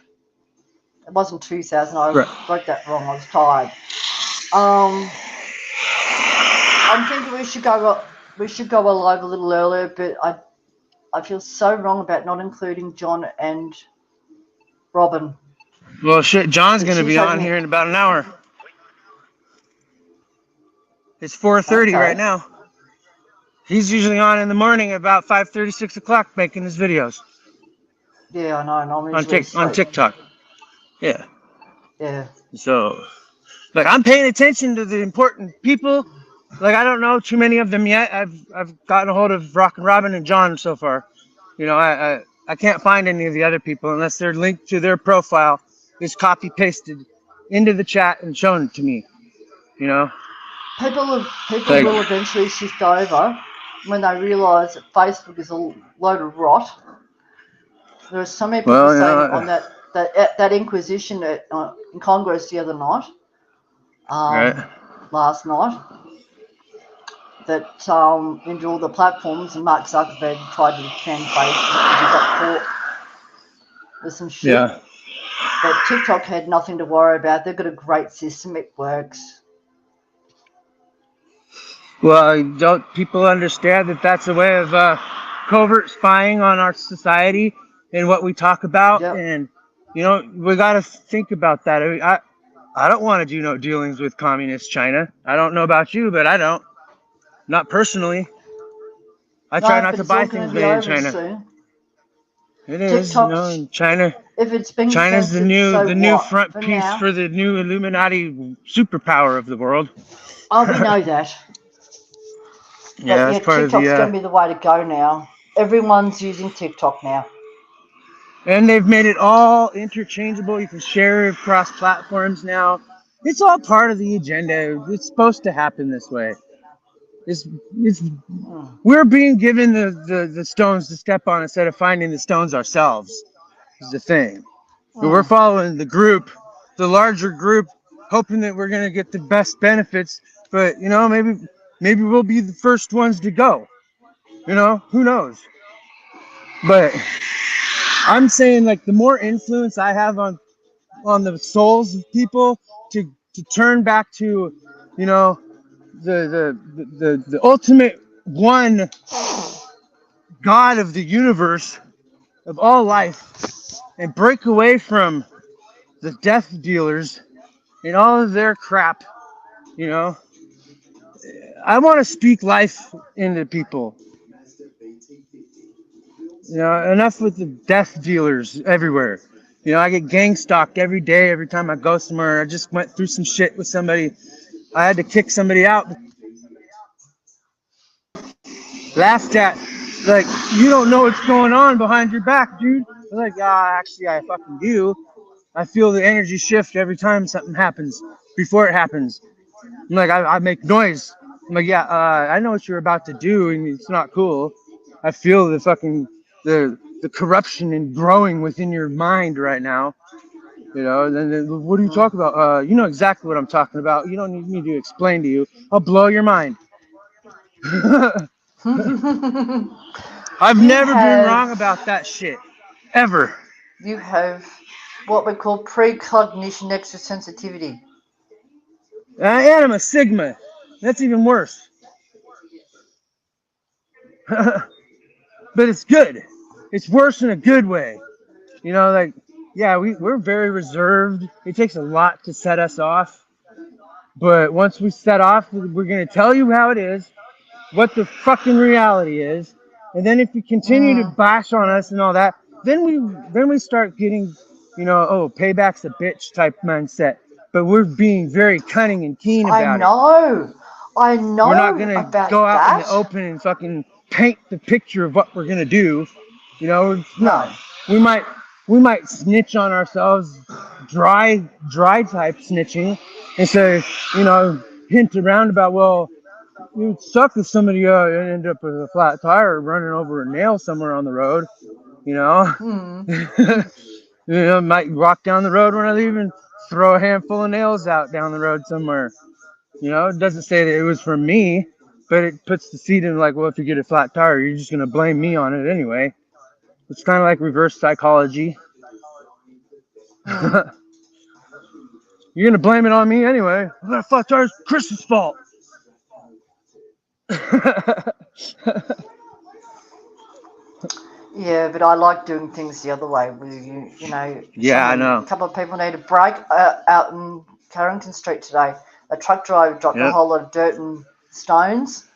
it wasn't 2,000, I right. wrote that wrong, I was tired. I'm thinking we should go live a little earlier, but I feel so wrong about not including John and Robin. Well, shit, John's going to She's be on having here it. in about an hour. It's 4:30 right Okay. now. He's usually on in the morning about 5:30, 6 o'clock making his videos Yeah, I know. And I'm on usually on asleep. TikTok. Yeah. Yeah. So, like, I'm paying attention to the important people. Like, I don't know too many of them yet. I've gotten a hold of Rock and Robin and John so far. You know, I can't find any of the other people unless they're linked to their profile, is copy pasted into the chat and shown to me. You know, People like, will eventually shift over when they realise that Facebook is a load of rot. There are so many people well, you saying know, on that Inquisition in Congress the other night, right? last night, that into all the platforms, and Mark Zuckerberg tried to defend Facebook because he got caught with some shit. Yeah. But TikTok had nothing to worry about. They've got a great system. It works. Well, don't people understand that that's a way of covert spying on our society and what we talk about? Yep. And you know, we got to think about that. I don't want to do no dealings with communist China. I don't know about you, but I don't. Not personally. I try No, not but to it's all buy going things to be made in over China. soon. It is, you know, TikTok's, in China. if it's been China's censored, the so new what? front For piece now. for the new Illuminati superpower of the world. Oh, we know that. Yeah, But that's yeah, part of TikTok's going the to be the way to go now. Everyone's using TikTok now. and they've made it all interchangeable. You can share it across platforms now. It's all part of the agenda. It's supposed to happen this way. It's we're being given the stones to step on instead of finding the stones ourselves. Is the thing. But we're following the group, the larger group, hoping that we're gonna get the best benefits. But you know, maybe we'll be the first ones to go. You know, who knows? But I'm saying, like, the more influence I have on the souls of people to turn back to, you know, the ultimate one God of the universe of all life, and break away from the death dealers and all of their crap. You know, I want to speak life into people. You know, enough with the death dealers everywhere. You know, I get gang stalked every day, every time I go somewhere. I just went through some shit with somebody. I had to kick somebody out. Laughed at, like, you don't know what's going on behind your back, dude. I was like, actually, I fucking do. I feel the energy shift every time something happens, before it happens. I'm like, I make noise. I'm like, yeah, I know what you're about to do, and it's not cool. I feel the fucking the corruption and growing within your mind right now. You know, and then what are you talking about? You know exactly what I'm talking about. You don't need me to explain to you. I'll blow your mind. I've never been wrong about that shit, ever. You have what we call precognition extrasensitivity. I am a Sigma. That's even worse. But it's good. It's worse in a good way. You know, like, yeah, we're very reserved. It takes a lot to set us off. But once we set off, we're going to tell you how it is, what the fucking reality is. And then if you continue to bash on us and all that, then we start getting, you know, oh, payback's a bitch type mindset. But we're being very cunning and keen about it. I know We're not gonna about go out that. in the open and fucking paint the picture of what we're gonna do. You know, No. we might snitch on ourselves, dry type snitching, and say, you know, hint around about, well, it would suck if somebody ended up with a flat tire running over a nail somewhere on the road. You know, you know, might walk down the road when I leave and throw a handful of nails out down the road somewhere. You know, it doesn't say that it was from me, but it puts the seed in, like, well, if you get a flat tire, you're just gonna blame me on it anyway. It's kind of like reverse psychology. You're gonna blame it on me anyway. That flat tire's Chris's fault. Yeah, but I like doing things the other way. You know, Yeah, I a know. couple of people need a break out in Carrington Street today. A truck driver dropped a Yep. whole lot of dirt and stones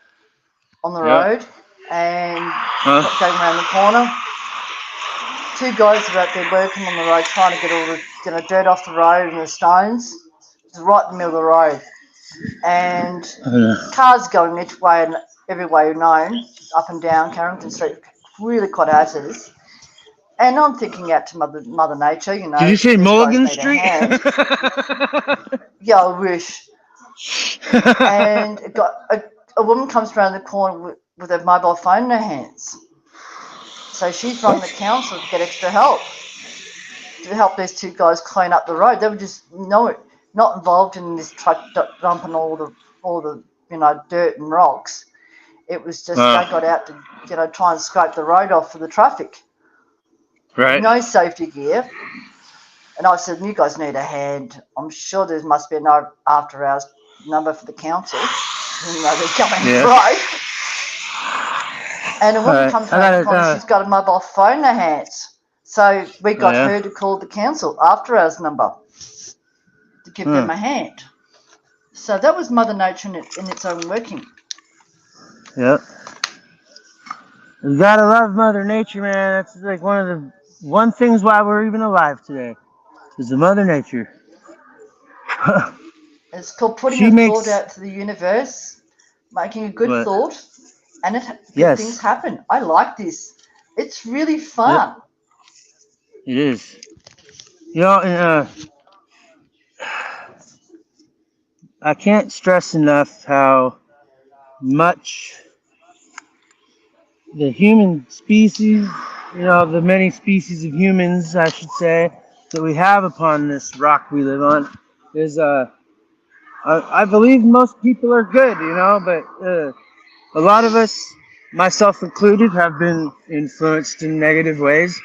on the Yep. road and Huh? kept going around the corner. Two guys were out there working on the road trying to get all the dirt off the road and the stones. It was right in the middle of the road. And cars going each way and every way known, up and down Carrington Street, really quite as. And I'm thinking out to Mother Nature, you Did you know, say these guys Mulligan need a Street? hand. Yeah, I wish. And a woman comes around the corner with a mobile phone in her hands. So she's rung the council to get extra help, to help these two guys clean up the road. They were just not involved in this truck dumping all the dirt and rocks. It was just they got out to try and scrape the road off for the traffic. Right. No safety gear. And I said, you guys need a hand. I'm sure there must be an after hours number for the council. You know, they're coming right. And a woman comes around the corner, she's got a mobile phone in her hands. So we got her to call the council after hours number to give them a hand. So that was Mother Nature in its own working. Yep. You gotta love Mother Nature, man. That's like one things why we're even alive today. Is the Mother Nature. It's called putting thought out to the universe, making a good thought, and good things happen. I like this. It's really fun. Yep. It is. You know, and I can't stress enough how much the human species, the many species of humans, I should say, that we have upon this rock we live on, is I believe most people are good, but a lot of us, myself included, have been influenced in negative ways,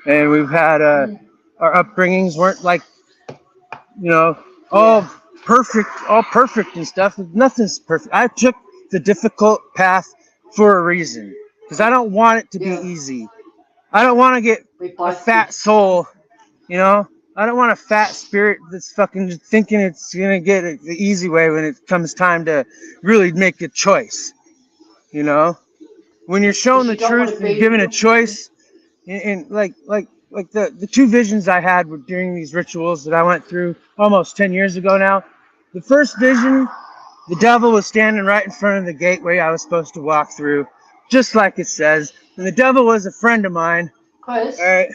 and we've had our upbringings weren't like, all perfect and stuff. Nothing's perfect. I took the difficult path for a reason, because I don't want it to be easy. I don't want to get a fat soul, I don't want a fat spirit that's fucking thinking it's gonna get it the easy way when it comes time to really make a choice. When you're shown the truth and given a choice, and like the two visions I had were during these rituals that I went through almost 10 years ago now. The first vision, the devil was standing right in front of the gateway I was supposed to walk through, just like it says. And the devil was a friend of mine. Chris. All right.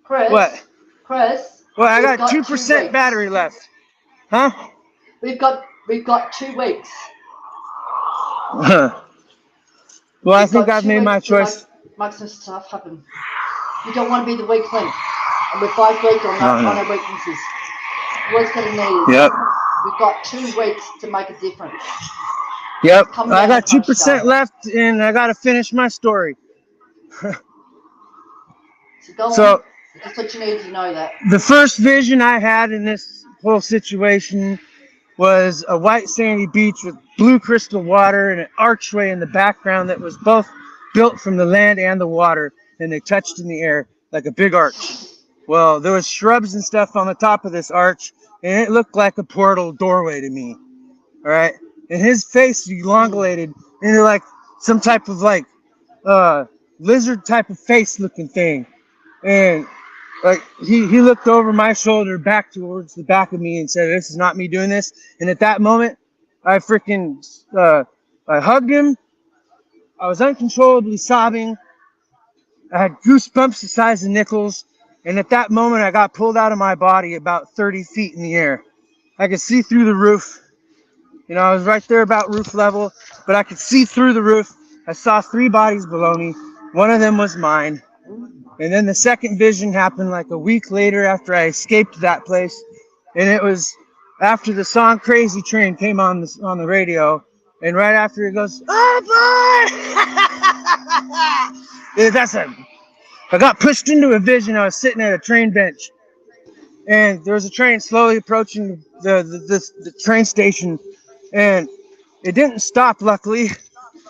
Chris. What? Chris. Well, I got 2% battery left. Huh? We've got 2 weeks. Well, I think I've made my choice. Make some stuff happen. You don't want to be the weak link. And we're both weak on our weaknesses. What's going to need? Yep. We've got 2 weeks to make a difference. Yep. I got 2% left, and I got to finish my story. So go on. Just what you need to know that. The first vision I had in this whole situation was a white sandy beach with blue crystal water and an archway in the background that was both built from the land and the water, and they touched in the air like a big arch. Well, there was shrubs and stuff on the top of this arch, and it looked like a portal doorway to me. All right, and his face elongated into like some type of lizard type of face looking thing, and like he looked over my shoulder back towards the back of me and said, "This is not me doing this." And at that moment, I freaking I hugged him. I was uncontrollably sobbing. I had goosebumps the size of nickels. And at that moment, I got pulled out of my body about 30 feet in the air. I could see through the roof. I was right there about roof level, but I could see through the roof. I saw 3 bodies below me. One of them was mine. And then the second vision happened like a week later after I escaped that place. And it was after the song Crazy Train came on the radio. And right after it goes, "Oh boy!" I got pushed into a vision. I was sitting at a train bench. And there was a train slowly approaching the train station. And it didn't stop, luckily,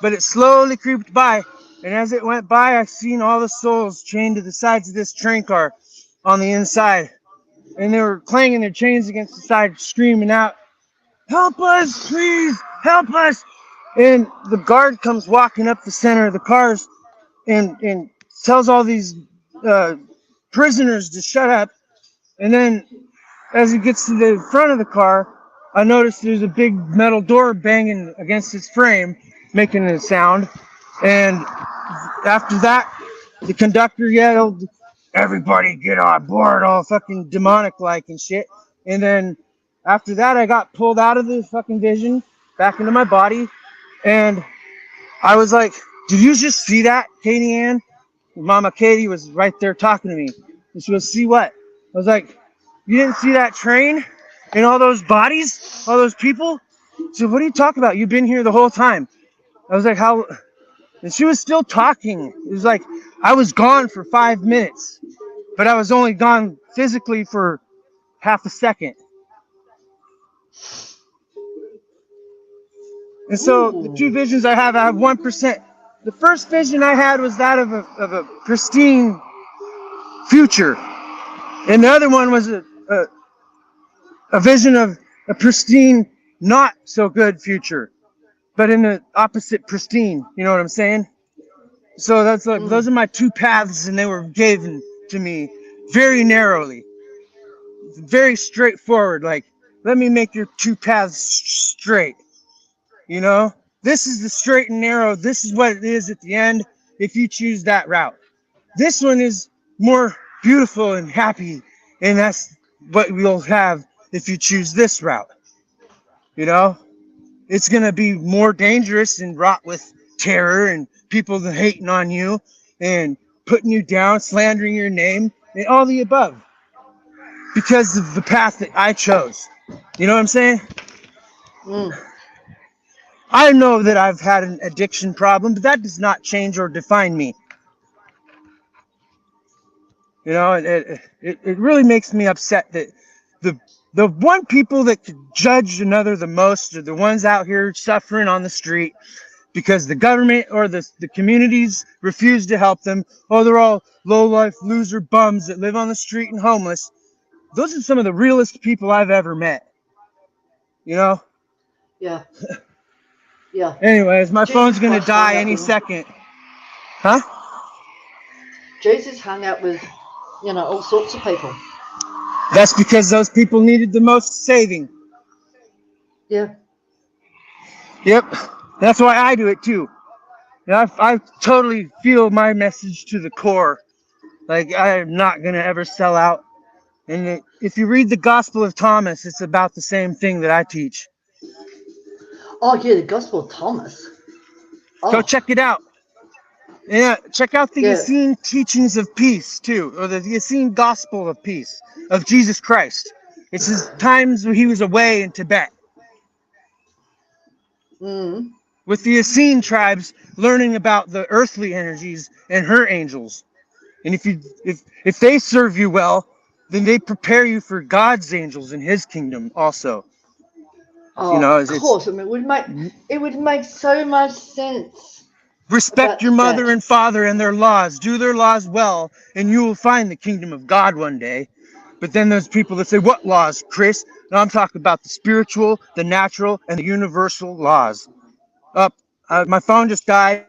but it slowly creeped by. And as it went by, I seen all the souls chained to the sides of this train car on the inside. And they were clanging their chains against the side, screaming out, "Help us, please, help us." And the guard comes walking up the center of the cars and tells all these prisoners to shut up. And then as he gets to the front of the car, I noticed there's a big metal door banging against its frame, making a sound. And after that, the conductor yelled, "Everybody get on board," all fucking demonic like and shit. And then after that, I got pulled out of the fucking vision, back into my body. And I was like, "Did you just see that, Katie Ann?" Mama Katie was right there talking to me. And she goes, "See what?" I was like, "You didn't see that train and all those bodies, all those people?" She said, "What are you talking about? You've been here the whole time." I was like, "How?" And she was still talking. It was like I was gone for 5 minutes, but I was only gone physically for half a second. And so the two Ooh. visions I have 1%. The first vision I had was that of a pristine future. And the other one was a vision of a pristine, not so good future, but in the opposite pristine. You know what I'm saying? So that's like those are my two paths, and they were given to me very narrowly, very straightforward. Like, let me make your two paths straight. You know, this is the straight and narrow. This is what it is at the end if you choose that route. This one is more beautiful and happy, and that's what we'll have if you choose this route. You know, it's going to be more dangerous and wrought with terror and people hating on you and putting you down, slandering your name, and all the above because of the path that I chose. You know what I'm saying? Mm. I know that I've had an addiction problem, but that does not change or define me. You know, it really makes me upset that the the one people that could judge another the most are the ones out here suffering on the street because the government or the communities refuse to help them. Oh, they're all low life loser bums that live on the street and homeless. Those are some of the realest people I've ever met. You know? Yeah. Yeah. Anyways, my Jesus phone's gonna Christ hung die out any with second. Huh? Jesus hung out with, all sorts of people. That's because those people needed the most saving. Yeah. Yep. That's why I do it too. I totally feel my message to the core. Like, I am not going to ever sell out. And if you read the Gospel of Thomas, it's about the same thing that I teach. Oh yeah, the Gospel of Thomas. Go Oh check it out. Yeah, check out the yeah. Essene Teachings of Peace, too, or the Essene Gospel of Peace of Jesus Christ. It's his times when he was away in Tibet Mm. with the Essene tribes learning about the earthly energies and her angels. And if they serve you well, then they prepare you for God's angels in his kingdom also. You Oh, know, of course. I mean, it would make so much sense respect about your mother Tibet. and father and their laws. Do their laws well, and you will find the kingdom of God one day. But then there's people that say, "What laws, Chris?" No, I'm talking about the spiritual, the natural, and the universal laws. Up, my phone just died.